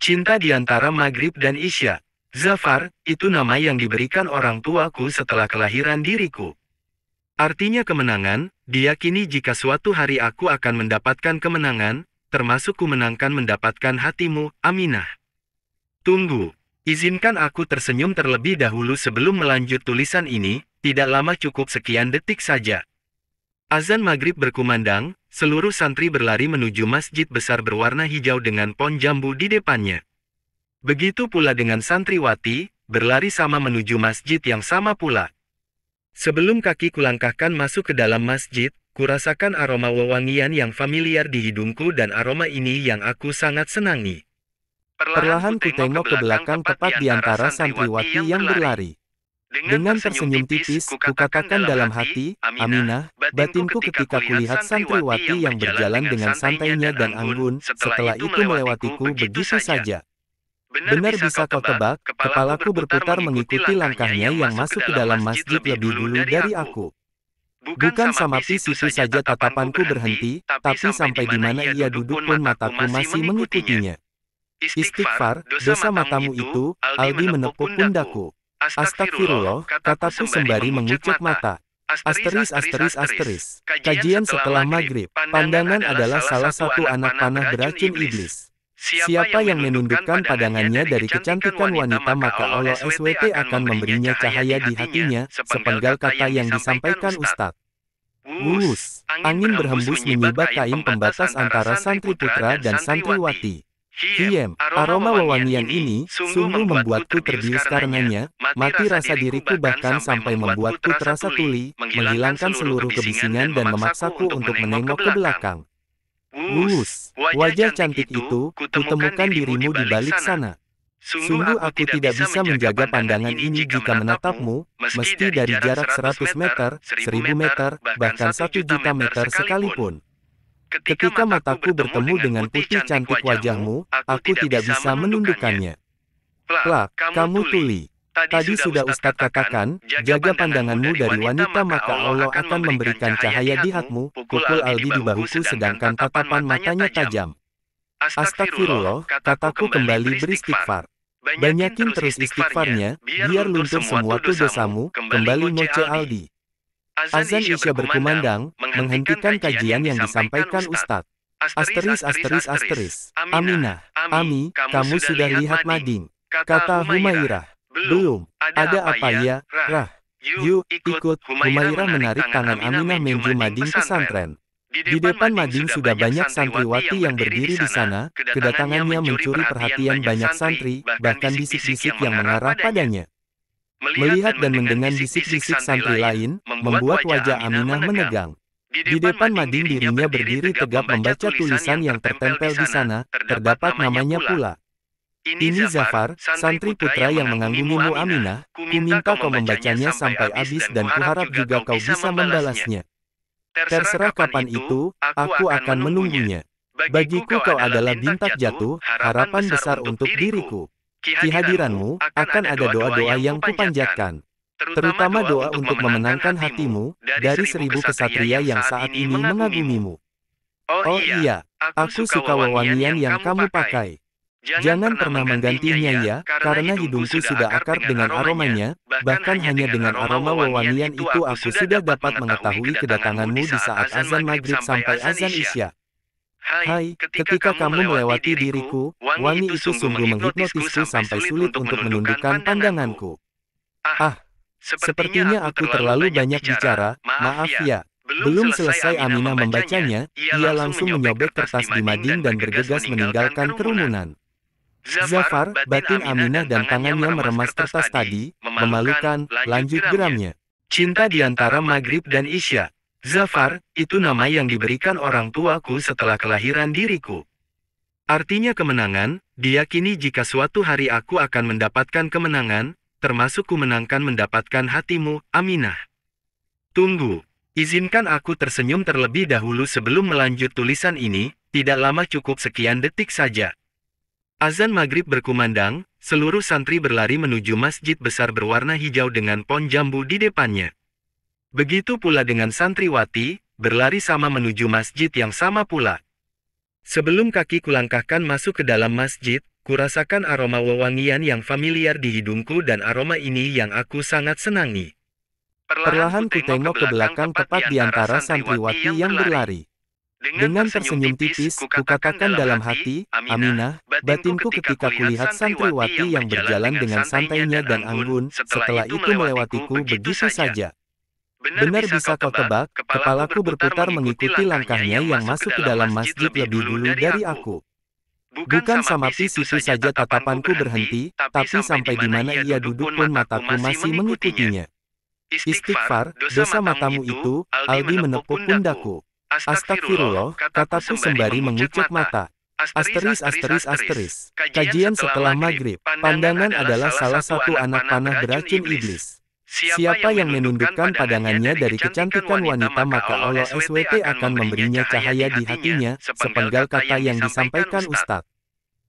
Cinta di antara Maghrib dan Isya. Zafar, itu nama yang diberikan orang tuaku setelah kelahiran diriku. Artinya kemenangan, diyakini jika suatu hari aku akan mendapatkan kemenangan, termasuk kumenangkan mendapatkan hatimu, Aminah. Tunggu, izinkan aku tersenyum terlebih dahulu sebelum melanjut tulisan ini, tidak lama cukup sekian detik saja. Azan maghrib berkumandang, seluruh santri berlari menuju masjid besar berwarna hijau dengan pohon jambu di depannya. Begitu pula dengan santriwati, berlari sama menuju masjid yang sama pula. Sebelum kaki kulangkahkan masuk ke dalam masjid, kurasakan aroma wewangian yang familiar di hidungku dan aroma ini yang aku sangat senangi. Perlahan ku tengok ke belakang tepat di antara santriwati yang berlari. Dengan tersenyum tipis, kukatakan dalam hati, Aminah, batinku ketika kulihat santriwati yang berjalan dengan santainya dan anggun, setelah itu melewatiku begitu saja. Benar bisa kau tebak, kepalaku berputar mengikuti langkahnya yang masuk ke dalam masjid lebih dulu dari aku. Bukan sama situ saja tatapanku berhenti, tapi sampai di mana ia duduk pun mataku masih mengikutinya. Istighfar, dosa matamu itu, Aldi menepuk pundakku. Astagfirullah, kataku sembari mengucek mata. Asteris. Kajian setelah maghrib. Pandangan adalah salah satu anak panah beracun iblis. Siapa yang menundukkan pandangannya dari kecantikan wanita maka Allah SWT akan memberinya cahaya di hatinya, sepenggal kata yang disampaikan Ustadz. Wus, angin berhembus menyibak kain pembatas antara santri putra dan santriwati. Hiem, aroma wewangian ini, sungguh membuatku terbius karenanya, mati rasa diriku bahkan sampai membuatku terasa tuli, menghilangkan seluruh kebisingan dan memaksaku untuk menengok ke belakang. Wus, wajah cantik itu, kutemukan dirimu di balik sana. Sungguh aku tidak bisa menjaga pandangan ini jika menatapmu, meski dari jarak 100 meter, 1000 meter, bahkan 1 juta meter sekalipun. Ketika mataku bertemu dengan putih cantik wajahmu, aku tidak bisa menundukkannya. Plak, kamu tuli. Tadi sudah Ustadz katakan, jaga pandanganmu dari wanita maka Allah akan memberikan cahaya di hatimu, pukul Aldi di bahuku sedangkan tatapan matanya tajam. Astagfirullah, kataku kembali beristighfar. Banyakin terus istighfarnya, biar luntur semua dosamu, kembali ngoceh Aldi. Azan Isya berkumandang, menghentikan kajian yang disampaikan Ustadz. Asteris. Aminah, Ami, kamu sudah lihat mading? Kata Humairah. Belum. Ada apa ya, Rah? Yuk, ikut. Humairah menarik tangan Aminah menuju mading pesantren. Di depan mading sudah banyak santriwati yang berdiri di sana, kedatangannya mencuri perhatian banyak santri, bahkan bisik-bisik yang mengarah padanya. Melihat dan mendengar bisik-bisik santri lain, membuat wajah Aminah menegang. Di depan mading dirinya berdiri tegap membaca tulisan yang tertempel di sana, terdapat namanya pula. Ini Zafar, santri putra yang mengagumi-Mu Aminah, kuminta kau membacanya sampai habis dan kuharap juga kau bisa membalasnya. Terserah kapan itu, aku akan menunggunya. Bagiku kau adalah bintang jatuh, harapan besar untuk diriku. Kehadiranmu, akan ada doa-doa yang kupanjatkan. Terutama doa untuk memenangkan hatimu, dari 1000 kesatria yang saat ini mengagumimu. Oh iya, aku suka wewangian yang kamu pakai. Jangan pernah menggantinya ya, karena hidungku sudah akrab dengan aromanya, bahkan hanya dengan aroma wewangian itu aku sudah dapat mengetahui kedatanganmu di saat azan maghrib sampai azan isya. Hai, ketika kamu melewati diriku, wangi itu sungguh menghipnotisku sampai sulit untuk menundukkan pandanganku. Sepertinya aku terlalu banyak bicara, maaf ya. Belum selesai Aminah membacanya, ia langsung menyobek kertas di mading dan bergegas meninggalkan kerumunan. Zafar, batin Aminah dan tangannya meremas kertas tadi, memalukan, lanjut geramnya. Cinta di antara Maghrib dan Isya. Zafar, itu nama yang diberikan orang tuaku setelah kelahiran diriku. Artinya kemenangan, diyakini jika suatu hari aku akan mendapatkan kemenangan, termasuk kumenangkan mendapatkan hatimu, Aminah. Tunggu, izinkan aku tersenyum terlebih dahulu sebelum melanjut tulisan ini, tidak lama cukup sekian detik saja. Azan maghrib berkumandang, seluruh santri berlari menuju masjid besar berwarna hijau dengan pohon jambu di depannya. Begitu pula dengan santriwati, berlari sama menuju masjid yang sama pula. Sebelum kaki kulangkahkan masuk ke dalam masjid, Kurasakan aroma wewangian yang familiar di hidungku dan aroma ini yang aku sangat senangi. Perlahan ku tengok ke belakang tepat di antara santriwati yang berlari. Dengan tersenyum tipis, kukatakan dalam hati, Aminah, batinku ketika kulihat santriwati yang berjalan dengan santainya dan anggun, setelah itu melewatiku begitu saja. Benar bisa kau tebak, kepalaku berputar mengikuti langkahnya yang masuk ke dalam masjid lebih dulu dari aku. Bukan sampai situ saja tatapanku berhenti, tapi sampai di mana ia duduk pun mataku masih mengikutinya. Istighfar, dosa matamu itu, Aldi menepuk pundakku. Astagfirullah, kataku sembari mengucek mata. Asteris. Kajian setelah maghrib. Pandangan adalah salah satu anak panah beracun iblis. Siapa yang menundukkan pandangannya dari kecantikan wanita maka Allah SWT akan memberinya cahaya di hatinya, sepenggal kata yang disampaikan Ustadz.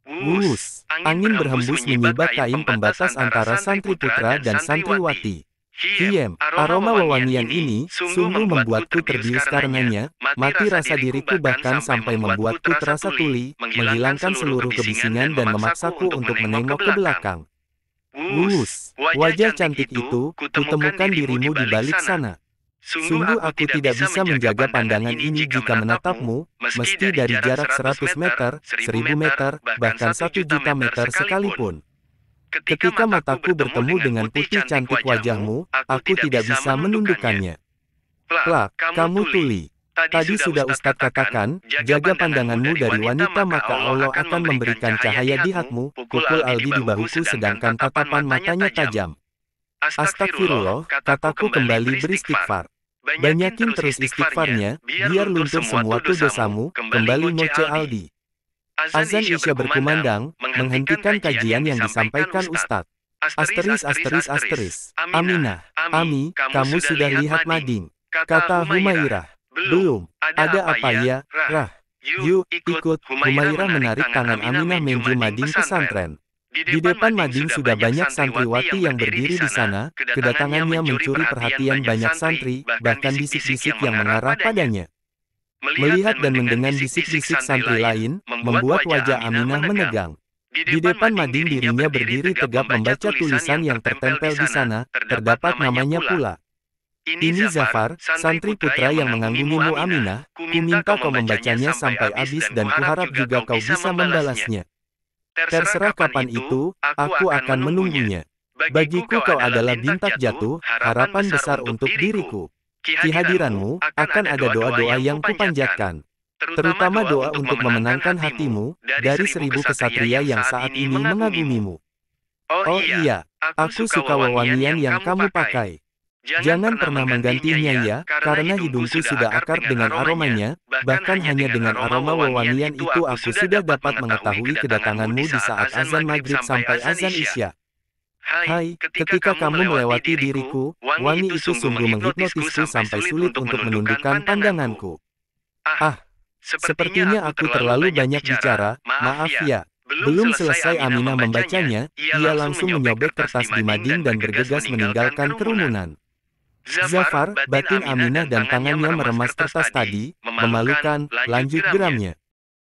Wus, angin berhembus menyibak kain pembatas antara santri putra dan santriwati. Hiem, aroma wewangian ini, sungguh membuatku terbius karenanya, mati rasa diriku bahkan sampai membuatku terasa tuli, menghilangkan seluruh kebisingan dan memaksaku untuk menengok ke belakang. Wus, wajah cantik itu, kutemukan dirimu di balik sana. Sungguh aku tidak bisa menjaga pandangan ini jika menatapmu, meski dari jarak 100 meter, 1000 meter, bahkan 1 juta meter sekalipun. Ketika mataku bertemu dengan putih cantik wajahmu, aku tidak bisa menundukkannya. Plak, kamu tuli. Tadi sudah Ustadz katakan, jaga pandanganmu dari wanita maka Allah akan memberikan cahaya di hatimu, pukul Aldi di bahuku sedangkan tatapan matanya tajam. Astagfirullah, kataku kembali beristighfar. Banyakin terus istighfarnya, biar luntur semua dosamu, kembali ngoceh Aldi. Azan Isya berkumandang, menghentikan kajian yang disampaikan Ustadz. Asteris. Aminah, Ami, kamu sudah lihat mading? Kata Humairah. Belum. Ada apa ya, Rah? Yuk, ikut. Humairah menarik tangan Aminah menuju mading pesantren. Di depan mading sudah banyak santriwati yang berdiri di sana, kedatangannya mencuri perhatian banyak santri, bahkan bisik-bisik yang mengarah padanya. Melihat dan mendengar bisik-bisik santri lain, membuat wajah Aminah menegang. Di depan mading dirinya berdiri tegap membaca tulisan yang tertempel di sana, terdapat namanya pula. Ini Zafar, santri putra yang mengagumi-mu Aminah, kuminta kau membacanya sampai habis dan kuharap juga kau bisa membalasnya. Terserah kapan itu, aku akan menunggunya. Bagiku kau adalah bintang jatuh, harapan besar untuk diriku. Kehadiranmu, akan ada doa-doa yang kupanjatkan. Terutama doa untuk memenangkan hatimu, dari 1000 kesatria yang saat ini mengagumimu. Oh iya, aku suka wewangian yang kamu pakai. Jangan pernah menggantinya ya, karena hidungku sudah akrab dengan aromanya, bahkan hanya dengan aroma wewangian itu aku sudah dapat mengetahui kedatanganmu di saat azan maghrib sampai azan isya. Hai, ketika kamu melewati diriku, wangi itu sungguh menghipnotisku sampai sulit untuk menundukkan pandanganku. Sepertinya aku terlalu banyak bicara, maaf ya. Belum selesai Aminah membacanya, ia langsung menyobek kertas di mading dan bergegas meninggalkan kerumunan. Zafar, batin Aminah dan tangannya meremas kertas tadi, memalukan, lanjut geramnya.